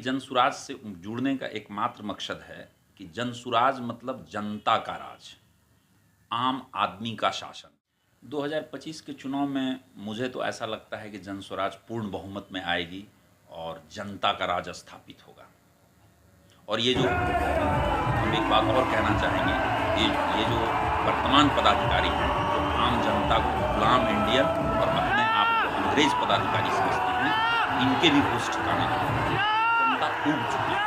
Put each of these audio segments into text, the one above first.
जनसुराज से जुड़ने का एकमात्र मकसद है कि जनसुराज मतलब जनता का राज, आम आदमी का शासन। 2025 के चुनाव में मुझे तो ऐसा लगता है कि जनसुराज पूर्ण बहुमत में आएगी और जनता का राज स्थापित होगा। और ये जो हम एक बात और कहना चाहेंगे, ये जो वर्तमान पदाधिकारी हैं जो आम जनता को गुलाम इंडियन और अपने आप को अंग्रेज पदाधिकारी समझते हैं, इनके भी होश ठिकाने नहीं है। जनता ऊब चुकी है।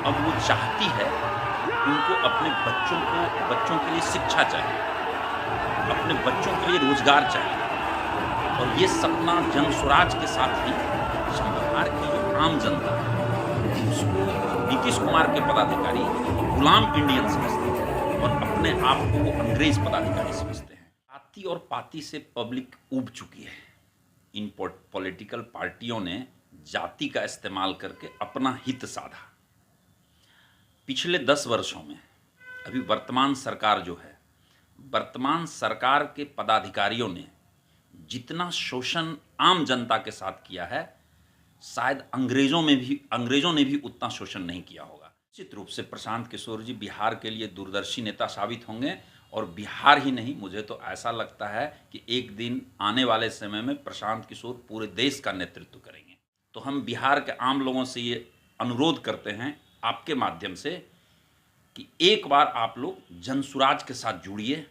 अब वो चाहती है, उनको अपने बच्चों के लिए शिक्षा चाहिए, अपने बच्चों के लिए रोजगार चाहिए। और ये सपना जनसुराज के साथ ही बिहार की जो आम जनता है उसको नीतीश कुमार के पदाधिकारी गुलाम इंडियन समझते हैं और अपने आप को वो अंग्रेज पदाधिकारी समझते हैं। जाति और पाति से पब्लिक ऊब चुकी है। इन पॉलिटिकल पार्टियों ने जाति का इस्तेमाल करके अपना हित साधा। पिछले 10 वर्षों में अभी वर्तमान सरकार जो है, वर्तमान सरकार के पदाधिकारियों ने जितना शोषण आम जनता के साथ किया है, शायद अंग्रेजों ने भी उतना शोषण नहीं किया होगा। निश्चित रूप से प्रशांत किशोर जी बिहार के लिए दूरदर्शी नेता साबित होंगे। और बिहार ही नहीं, मुझे तो ऐसा लगता है कि एक दिन आने वाले समय में प्रशांत किशोर पूरे देश का नेतृत्व करेंगे। तो हम बिहार के आम लोगों से ये अनुरोध करते हैं आपके माध्यम से कि एक बार आप लोग जनसुराज के साथ जुड़िए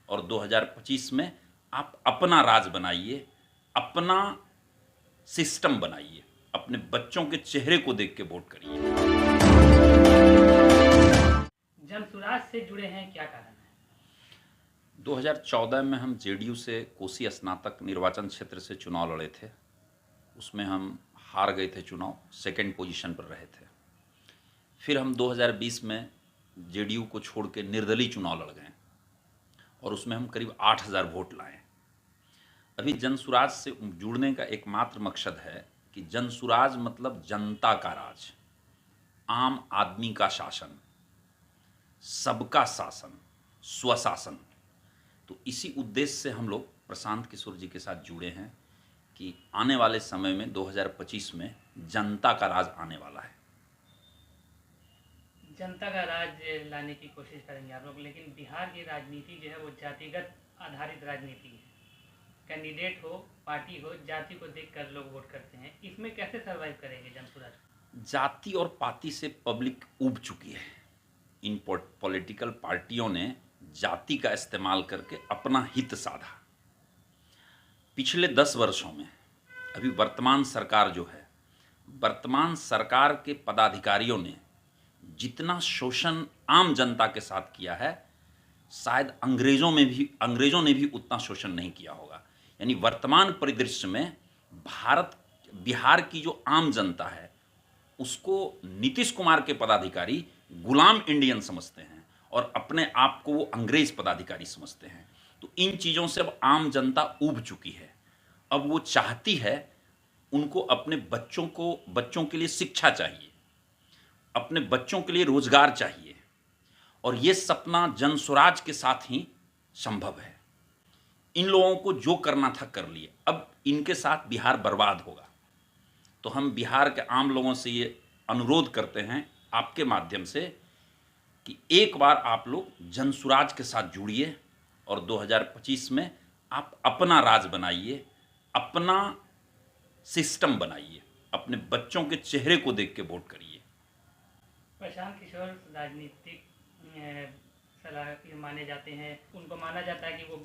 और 2025 में आप अपना राज बनाइए, अपना सिस्टम बनाइए, अपने बच्चों के चेहरे को देख के वोट करिए। जनसुराज से जुड़े हैं, क्या कारण है? 2014 में हम जेडीयू से कोसी स्नातक निर्वाचन क्षेत्र से चुनाव लड़े थे। उसमें हम हार गए थे चुनाव, सेकंड पोजीशन पर रहे थे। फिर हम 2020 में जेडीयू को छोड़ के निर्दलीय चुनाव लड़ गए और उसमें हम करीब 8000 वोट लाए। अभी जनसुराज से जुड़ने का एकमात्र मकसद है कि जनसुराज मतलब जनता का राज, आम आदमी का शासन, सबका शासन, स्वशासन। तो इसी उद्देश्य से हम लोग प्रशांत किशोर जी के साथ जुड़े हैं कि आने वाले समय में 2025 में जनता का राज आने वाला है। जनता का राज लाने की कोशिश करेंगे आप लोग, लेकिन बिहार की राजनीति जो है वो जातिगत आधारित राजनीति है। कैंडिडेट हो, पार्टी हो, जाति को देखकर लोग वोट करते हैं। इसमें कैसे सर्वाइव करेंगे जनसुराज? जाति और पाति से पब्लिक ऊब चुकी है। इन पॉलिटिकल पार्टियों ने जाति का इस्तेमाल करके अपना हित साधा। पिछले 10 वर्षों में अभी वर्तमान सरकार जो है, वर्तमान सरकार के पदाधिकारियों ने जितना शोषण आम जनता के साथ किया है, शायद अंग्रेजों ने भी उतना शोषण नहीं किया होगा। यानी वर्तमान परिदृश्य में बिहार की जो आम जनता है उसको नीतीश कुमार के पदाधिकारी गुलाम इंडियन समझते हैं और अपने आप को वो अंग्रेज पदाधिकारी समझते हैं। तो इन चीज़ों से अब आम जनता ऊब चुकी है। अब वो चाहती है, उनको अपने बच्चों के लिए शिक्षा चाहिए, अपने बच्चों के लिए रोजगार चाहिए। और ये सपना जनसुराज के साथ ही संभव है। इन लोगों को जो करना था कर लिए, अब इनके साथ बिहार बर्बाद होगा। तो हम बिहार के आम लोगों से ये अनुरोध करते हैं आपके माध्यम से कि एक बार आप लोग जनसुराज के साथ जुड़िए और 2025 में आप अपना राज बनाइए, अपना सिस्टम बनाइए, अपने बच्चों के चेहरे को देख के वोट करिए। प्रशांत किशोर राजनीतिक सलाह माने जाते हैं, उनको माना जाता है कि वो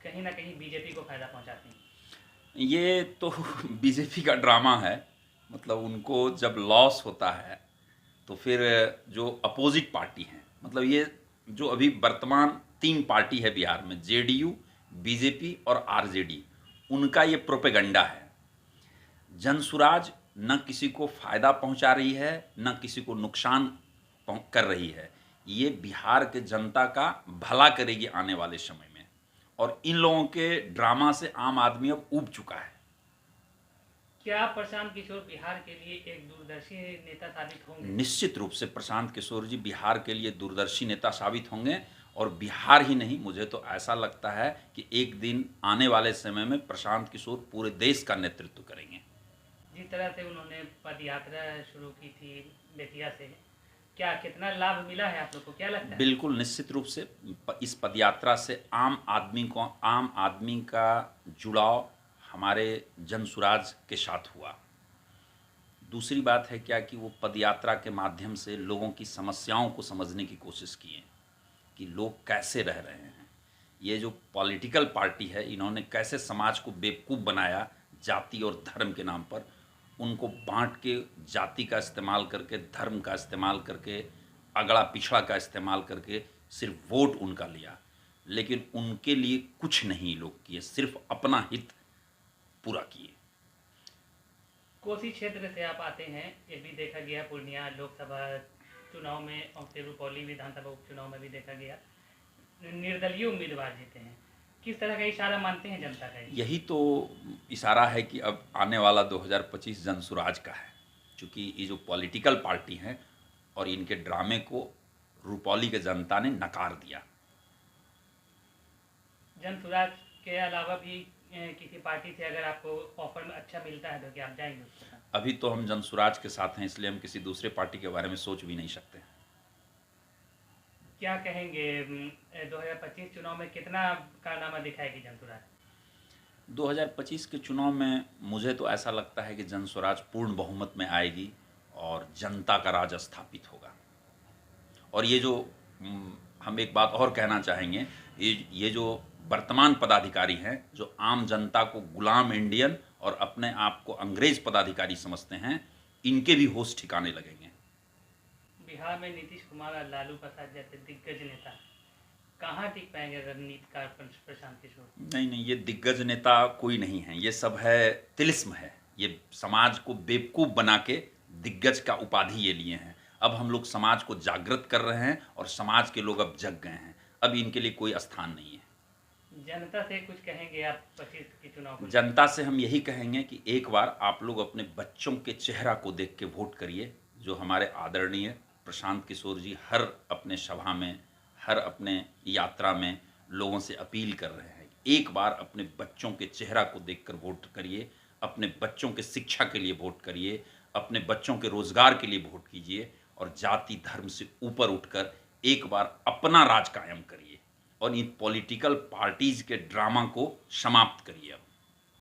कहीं ना कहीं बीजेपी को फायदा पहुंचाते हैं। ये तो बीजेपी का ड्रामा है। मतलब उनको जब लॉस होता है तो फिर जो अपोजिट पार्टी हैं, मतलब ये जो अभी वर्तमान 3 पार्टी है बिहार में, जेडीयू, बीजेपी और आरजेडी, उनका ये प्रोपेगंडा है। जनसुराज न किसी को फायदा पहुंचा रही है, न किसी को नुकसान कर रही है। ये बिहार के जनता का भला करेगी आने वाले समय में। और इन लोगों के ड्रामा से आम आदमी अब ऊब चुका है। क्या प्रशांत किशोर बिहार के लिए एक दूरदर्शी नेता साबित होंगे? निश्चित रूप से प्रशांत किशोर जी बिहार के लिए दूरदर्शी नेता साबित होंगे। और बिहार ही नहीं, मुझे तो ऐसा लगता है कि एक दिन आने वाले समय में प्रशांत किशोर पूरे देश का नेतृत्व करेंगे। जिस तरह से उन्होंने पद यात्रा शुरू की थी बेतिया से, क्या कितना लाभ मिला है आप लोग को, क्या लगता है? बिल्कुल निश्चित रूप से इस पदयात्रा से आम आदमी का जुड़ाव हमारे जनसुराज के साथ हुआ। दूसरी बात है क्या कि वो पदयात्रा के माध्यम से लोगों की समस्याओं को समझने की कोशिश किए कि लोग कैसे रह रहे हैं। ये जो पॉलिटिकल पार्टी है, इन्होंने कैसे समाज को बेवकूफ़ बनाया जाति और धर्म के नाम पर, उनको बांट के जाति का इस्तेमाल करके, धर्म का इस्तेमाल करके, अगड़ा पिछड़ा का इस्तेमाल करके सिर्फ वोट उनका लिया, लेकिन उनके लिए कुछ नहीं लोग किए, सिर्फ अपना हित पूरा किए। कोसी क्षेत्र से आप आते हैं, ये भी देखा गया पूर्णिया लोकसभा चुनाव में और फिर रुपौली विधानसभा उपचुनाव में भी देखा गया निर्दलीय उम्मीदवार जीते हैं। किस तरह का इशारा मानते हैं जनता का? यही तो इशारा है कि अब आने वाला 2025 जनसुराज का है, क्योंकि ये जो पॉलिटिकल पार्टी हैं और इनके ड्रामे को रुपौली के जनता ने नकार दिया। जनसुराज के अलावा भी किसी पार्टी से अगर आपको ऑफर में अच्छा मिलता है तो क्या आप जाएंगे उसके साथ? अभी तो हम जनसुराज के साथ हैं, इसलिए हम किसी दूसरे पार्टी के बारे में सोच भी नहीं सकते। क्या कहेंगे 2025 चुनाव में कितना कारनामा दिखाएगी जनसुराज? 2025 के चुनाव में मुझे तो ऐसा लगता है कि जनसुराज पूर्ण बहुमत में आएगी और जनता का राज स्थापित होगा। और ये जो हम एक बात और कहना चाहेंगे, ये जो वर्तमान पदाधिकारी हैं जो आम जनता को गुलाम इंडियन और अपने आप को अंग्रेज पदाधिकारी समझते हैं, इनके भी होश ठिकाने लगेंगे। बिहार में नीतीश कुमार और लालू प्रसाद जैसे दिग्गज नेता कहाँ टिक पाएंगे रणनीतिकार प्रशांत किशोर? नहीं, ये दिग्गज नेता कोई नहीं है, ये सब है तिलिस्म है। ये समाज को बेवकूफ़ बना के दिग्गज का उपाधि ये लिए हैं। अब हम लोग समाज को जागृत कर रहे हैं और समाज के लोग अब जग गए हैं, अब इनके लिए कोई स्थान नहीं है। जनता से कुछ कहेंगे आप 25 के चुनाव को? जनता से हम यही कहेंगे कि एक बार आप लोग अपने बच्चों के चेहरा को देख के वोट करिए। जो हमारे आदरणीय प्रशांत किशोर जी हर अपने सभा में, हर अपने यात्रा में लोगों से अपील कर रहे हैं, एक बार अपने बच्चों के चेहरा को देखकर वोट करिए, अपने बच्चों के शिक्षा के लिए वोट करिए, अपने बच्चों के रोजगार के लिए वोट कीजिए और जाति धर्म से ऊपर उठकर एक बार अपना राज कायम करिए और इन पॉलिटिकल पार्टीज के ड्रामा को समाप्त करिए।